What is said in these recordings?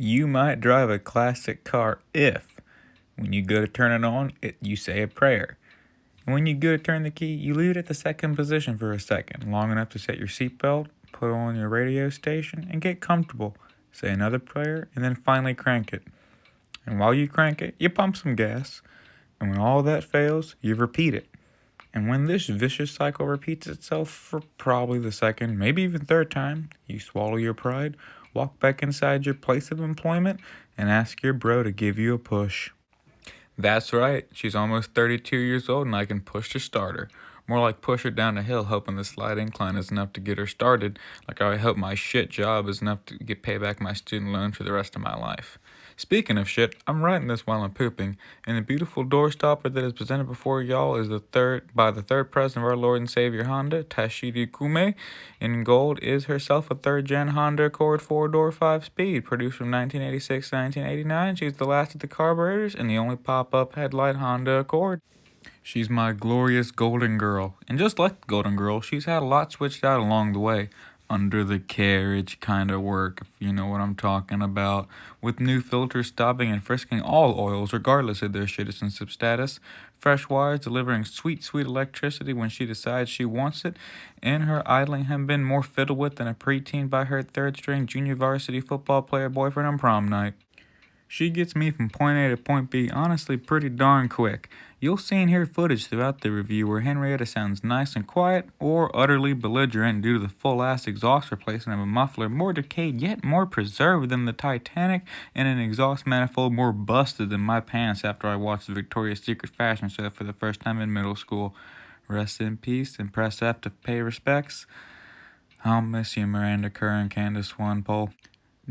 You might drive a classic car if, when you go to turn it on, you say a prayer. And when you go to turn the key, you leave it at the second position for a second, long enough to set your seatbelt, put on your radio station, and get comfortable. Say another prayer, and then finally crank it. And while you crank it, you pump some gas. And when all that fails, you repeat it. And when this vicious cycle repeats itself for probably the second, maybe even third time, you swallow your pride, walk back inside your place of employment, and ask your bro to give you a push. That's right, she's almost 32 years old and I can push to start her. More like push her down a hill, hoping the slight incline is enough to get her started, like I hope my shit job is enough to pay back my student loan for the rest of my life. Speaking of shit, I'm writing this while I'm pooping, and the beautiful doorstopper that is presented before y'all is the third president of our Lord and Savior Honda, Tashidi Kume. In gold is herself a third-gen Honda Accord 4-door 5-speed, produced from 1986 to 1989. She's the last of the carburetors and the only pop-up headlight Honda Accord. She's my glorious golden girl, and just like the golden girl, she's had a lot switched out along the way. Under the carriage kind of work, if you know what I'm talking about, with new filters stopping and frisking all oils regardless of their citizenship status, fresh wires delivering sweet, sweet electricity when she decides she wants it, and her idling have been more fiddled with than a preteen by her third-string junior varsity football player boyfriend on prom night. She gets me from point A to point B honestly pretty darn quick. You'll see and hear footage throughout the review where Henrietta sounds nice and quiet or utterly belligerent due to the full-ass exhaust replacement of a muffler more decayed yet more preserved than the Titanic and an exhaust manifold more busted than my pants after I watched the Victoria's Secret fashion show for the first time in middle school. Rest in peace and press F to pay respects. I'll miss you, Miranda Kerr and Candace Swanpole.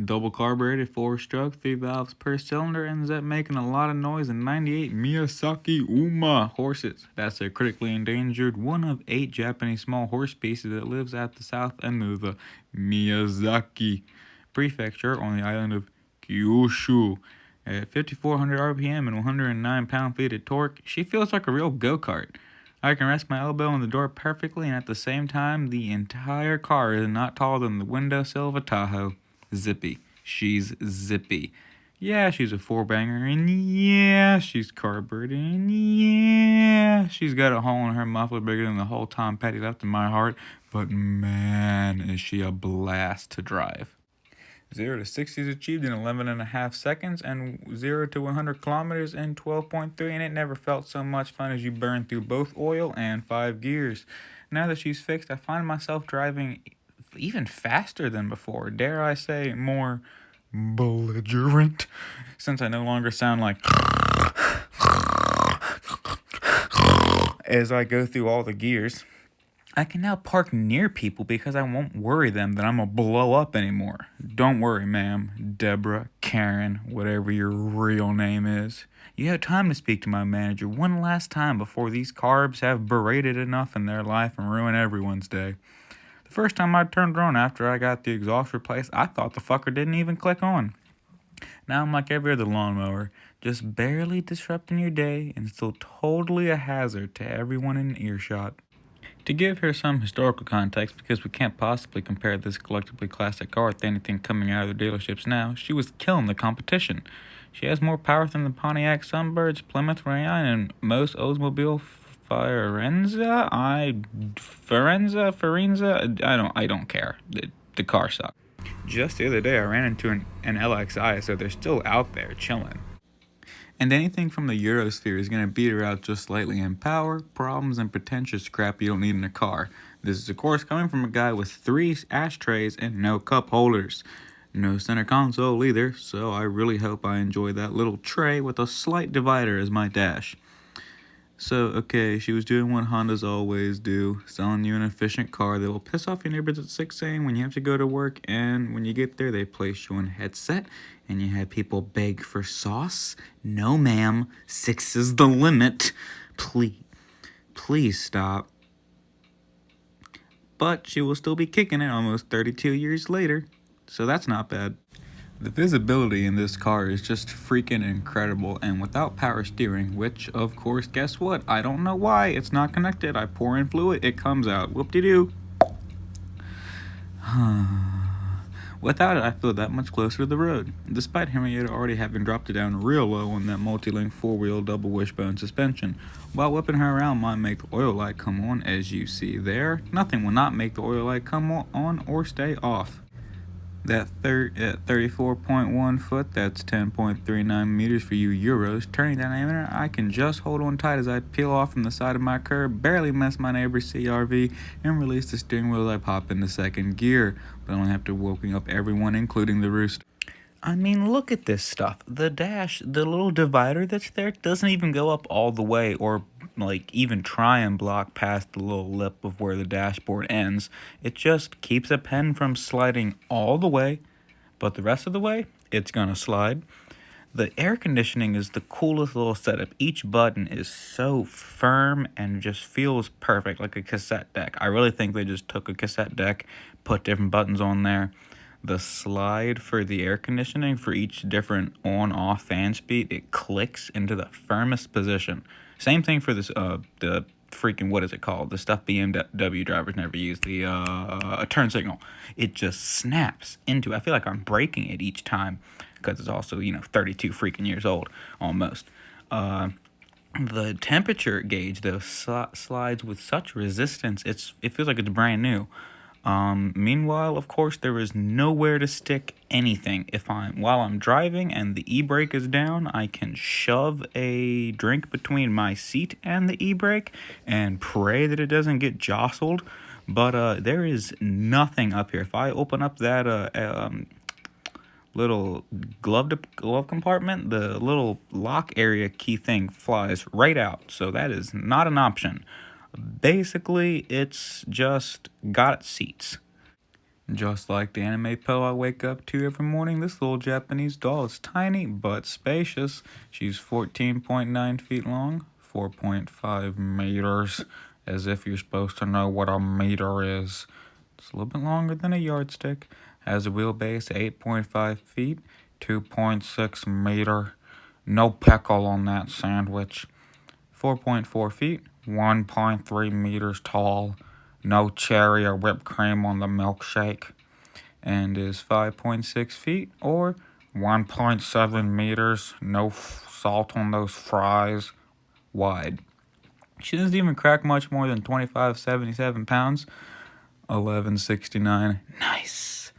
Double carbureted, 4-stroke, 3 valves per cylinder, ends up making a lot of noise in 98 Miyazaki Uma horses. That's a critically endangered one of 8 Japanese small horse species that lives at the south end of the Miyazaki prefecture on the island of Kyushu. At 5,400 RPM and 109 pound-feet of torque, she feels like a real go-kart. I can rest my elbow on the door perfectly, and at the same time, the entire car is not taller than the windowsill of a Tahoe. Zippy. She's zippy. Yeah, she's a 4-banger, and yeah, she's carbureted, and yeah, she's got a hole in her muffler bigger than the whole Tom Petty left in my heart, but man, is she a blast to drive. 0 to 60 is achieved in 11.5 seconds, and 0 to 100 kilometers in 12.3, and it never felt so much fun as you burn through both oil and 5 gears. Now that she's fixed, I find myself driving even faster than before, dare I say more belligerent, since I no longer sound like as I go through all the gears. I can now park near people because I won't worry them that I'm gonna blow up anymore. Don't worry, ma'am, Deborah, Karen, whatever your real name is. You have time to speak to my manager one last time before these carbs have berated enough in their life and ruin everyone's day. The first time I turned her on after I got the exhaust replaced, I thought the fucker didn't even click on. Now I'm like every other lawnmower, just barely disrupting your day and still totally a hazard to everyone in earshot. To give her some historical context, because we can't possibly compare this collectively classic car with anything coming out of the dealerships now, she was killing the competition. She has more power than the Pontiac Sunbirds, Plymouth Rayon, and most Oldsmobile Firenza. I don't care. The car sucks. Just the other day, I ran into an LXI, so they're still out there chilling. And anything from the Eurosphere is going to beat her out just slightly in power, problems, and pretentious crap you don't need in a car. This is, of course, coming from a guy with 3 ashtrays and no cup holders. No center console either, so I really hope I enjoy that little tray with a slight divider as my dash. So, okay, she was doing what Hondas always do, selling you an efficient car that will piss off your neighbors at 6 a.m. when you have to go to work, and when you get there, they place you on a headset, and you have people beg for sauce. No, ma'am, 6 is the limit. Please stop. But she will still be kicking it almost 32 years later, so that's not bad. The visibility in this car is just freaking incredible, and without power steering, which, of course, guess what? I don't know why. It's not connected. I pour in fluid, it comes out. Whoop-de-doo. Without it, I feel that much closer to the road, despite Henrietta already having dropped it down real low on that multi-link 4-wheel double wishbone suspension. While whipping her around might make the oil light come on, as you see there, nothing will not make the oil light come on or stay off. That at 34.1 foot, that's 10.39 meters for you Euros. Turning diameter, I can just hold on tight as I peel off from the side of my curb, barely miss my neighbor's CRV, and release the steering wheel as I pop into second gear. But I only have to woken up everyone, including the rooster. I mean, look at this stuff. The dash, the little divider that's there, doesn't even go up all the way or like even try and block past the little lip of where the dashboard ends. It just keeps a pen from sliding all the way, but the rest of the way, it's gonna slide. The air conditioning is the coolest little setup. Each button is so firm and just feels perfect, like a cassette deck. I really think they just took a cassette deck, put different buttons on there. The slide for the air conditioning for each different on-off fan speed, it clicks into the firmest position. Same thing for this, the freaking, what is it called? The stuff BMW drivers never use, the turn signal. It just snaps into, I feel like I'm breaking it each time because it's also, 32 freaking years old, almost. The temperature gauge, though, slides with such resistance, it feels like it's brand new. Meanwhile, of course, there is nowhere to stick anything. While I'm driving and the e-brake is down, I can shove a drink between my seat and the e-brake and pray that it doesn't get jostled. But there is nothing up here. If I open up that little glove compartment, the little lock area key thing flies right out. So that is not an option. Basically, it's just got seats. Just like the anime pillow I wake up to every morning, this little Japanese doll is tiny but spacious. She's 14.9 feet long, 4.5 meters, as if you're supposed to know what a meter is. It's a little bit longer than a yardstick. Has a wheelbase 8.5 feet, 2.6 meter. No pickle on that sandwich. 4.4 feet, 1.3 meters tall, no cherry or whipped cream on the milkshake, and is 5.6 feet or 1.7 meters, no salt on those fries, wide. She doesn't even crack much more than 25.77 pounds, 11.69 nice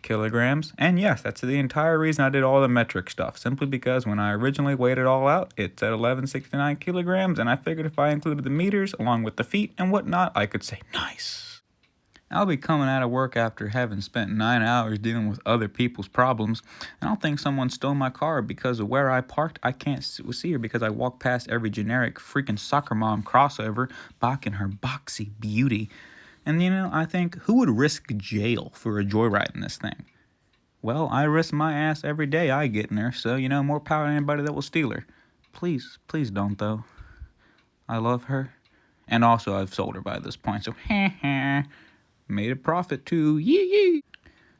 kilograms. And yes, that's the entire reason I did all the metric stuff, simply because when I originally weighed it all out, it said 11.69 kilograms, and I figured if I included the meters along with the feet and whatnot, I could say nice. I'll be coming out of work after having spent 9 hours dealing with other people's problems, and I'll think someone stole my car because of where I parked. I can't see her because I walk past every generic freaking soccer mom crossover, bocking her boxy beauty. And I think, who would risk jail for a joyride in this thing? Well, I risk my ass every day I get in there, so, more power to anybody that will steal her. Please don't, though. I love her. And also, I've sold her by this point, so made a profit too, yee.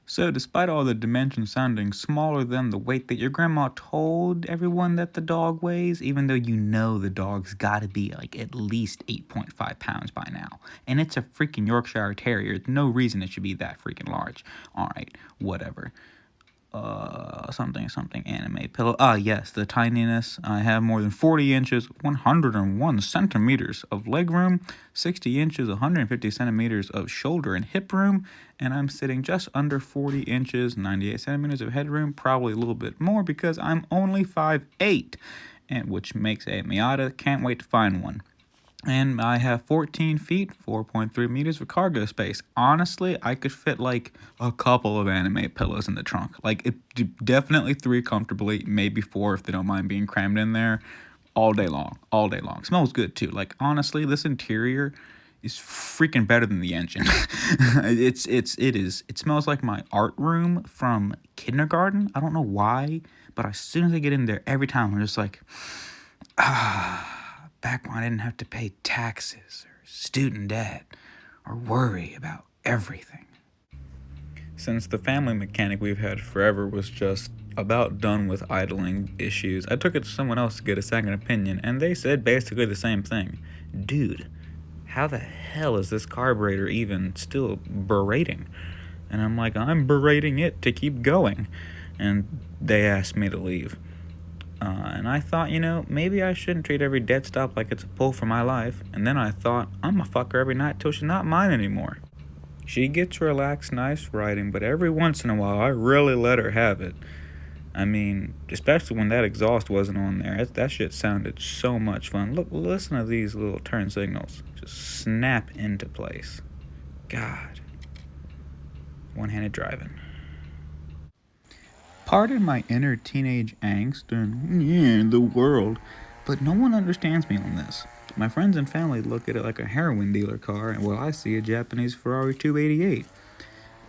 So despite all the dimensions sounding smaller than the weight that your grandma told everyone that the dog weighs, even though the dog's gotta be like at least 8.5 pounds by now. And it's a freaking Yorkshire Terrier. There's no reason it should be that freaking large. Alright, whatever. Something anime pillow. Yes, the tininess. I have more than 40 inches, 101 centimeters of leg room, 60 inches, 150 centimeters of shoulder and hip room, and I'm sitting just under 40 inches, 98 centimeters of headroom, probably a little bit more because I'm only 5'8", and which makes a Miata. Can't wait to find one. And I have 14 feet, 4.3 meters of cargo space. Honestly, I could fit like a couple of anime pillows in the trunk. Like, definitely 3 comfortably, maybe 4 if they don't mind being crammed in there. All day long. Smells good too. Like, honestly, this interior is freaking better than the engine. It smells like my art room from kindergarten. I don't know why, but as soon as I get in there, every time I'm just like, back when I didn't have to pay taxes or student debt or worry about everything. Since the family mechanic we've had forever was just about done with idling issues, I took it to someone else to get a second opinion, and they said basically the same thing. Dude, how the hell is this carburetor even still berating? And I'm like, I'm berating it to keep going. And they asked me to leave. And I thought, maybe I shouldn't treat every dead stop like it's a pull for my life. And then I thought, I'm gonna fuck her every night till she's not mine anymore. She gets relaxed, nice riding, but every once in a while I really let her have it. I mean, especially when that exhaust wasn't on there. That shit sounded so much fun. Look, listen to these little turn signals. Just snap into place. God. One-handed driving. Pardon my inner teenage angst and the world, but no one understands me on this. My friends and family look at it like a heroin dealer car, while I see a Japanese Ferrari 288.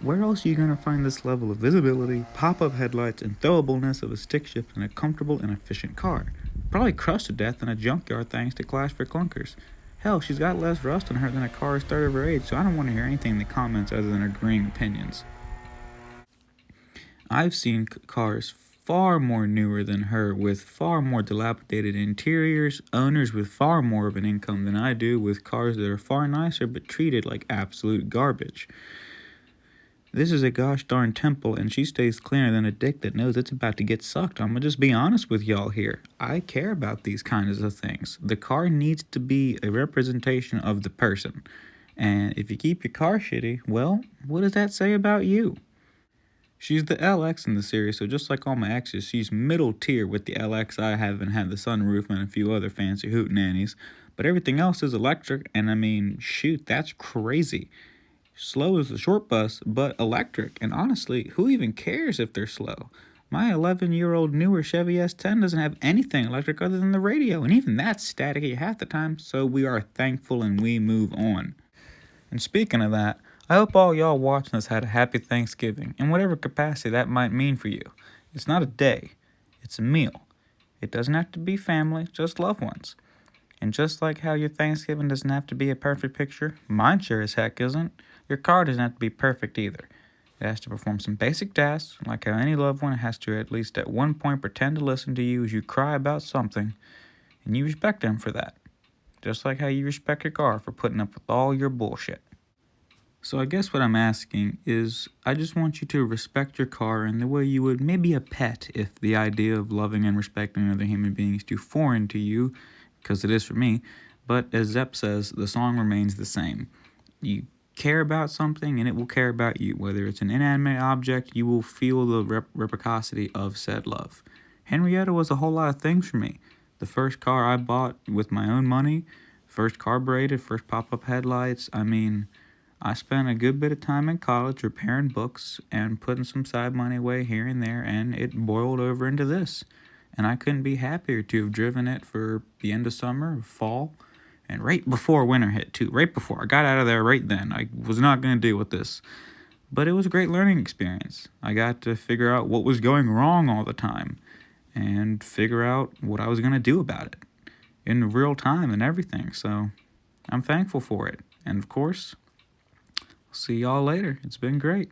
Where else are you going to find this level of visibility, pop-up headlights, and throwableness of a stick shift in a comfortable and efficient car? Probably crushed to death in a junkyard thanks to Clash for Clunkers. Hell, she's got less rust on her than a car is third of her age, so I don't want to hear anything in the comments other than agreeing opinions. I've seen cars far more newer than her with far more dilapidated interiors, owners with far more of an income than I do, with cars that are far nicer but treated like absolute garbage. This is a gosh darn temple, and she stays cleaner than a dick that knows it's about to get sucked. I'm gonna just be honest with y'all here. I care about these kinds of things. The car needs to be a representation of the person. And if you keep your car shitty, well, what does that say about you? She's the LX in the series, so just like all my exes, she's middle tier with the LX. I haven't had the sunroof and a few other fancy hootenannies, but everything else is electric, and I mean, shoot, that's crazy. Slow as the short bus, but electric, and honestly, who even cares if they're slow? My 11-year-old newer Chevy S10 doesn't have anything electric other than the radio, and even that's staticky half the time, so we are thankful and we move on. And speaking of that, I hope all y'all watching this had a happy Thanksgiving, in whatever capacity that might mean for you. It's not a day, it's a meal. It doesn't have to be family, just loved ones. And just like how your Thanksgiving doesn't have to be a perfect picture, mine sure as heck isn't. Your car doesn't have to be perfect either. It has to perform some basic tasks, like how any loved one has to at least at one point pretend to listen to you as you cry about something, and you respect them for that. Just like how you respect your car for putting up with all your bullshit. So I guess what I'm asking is, I just want you to respect your car in the way you would maybe a pet if the idea of loving and respecting other human beings is too foreign to you, because it is for me. But as Zepp says, the song remains the same. You care about something and it will care about you. Whether it's an inanimate object, you will feel the reciprocity of said love. Henrietta was a whole lot of things for me. The first car I bought with my own money, first carbureted, first pop-up headlights. I mean, I spent a good bit of time in college repairing books and putting some side money away here and there, and it boiled over into this. And I couldn't be happier to have driven it for the end of summer, fall, and right before winter hit too. Right before. I got out of there right then. I was not going to deal with this. But it was a great learning experience. I got to figure out what was going wrong all the time and figure out what I was going to do about it in real time and everything. So I'm thankful for it. And of course, see y'all later. It's been great.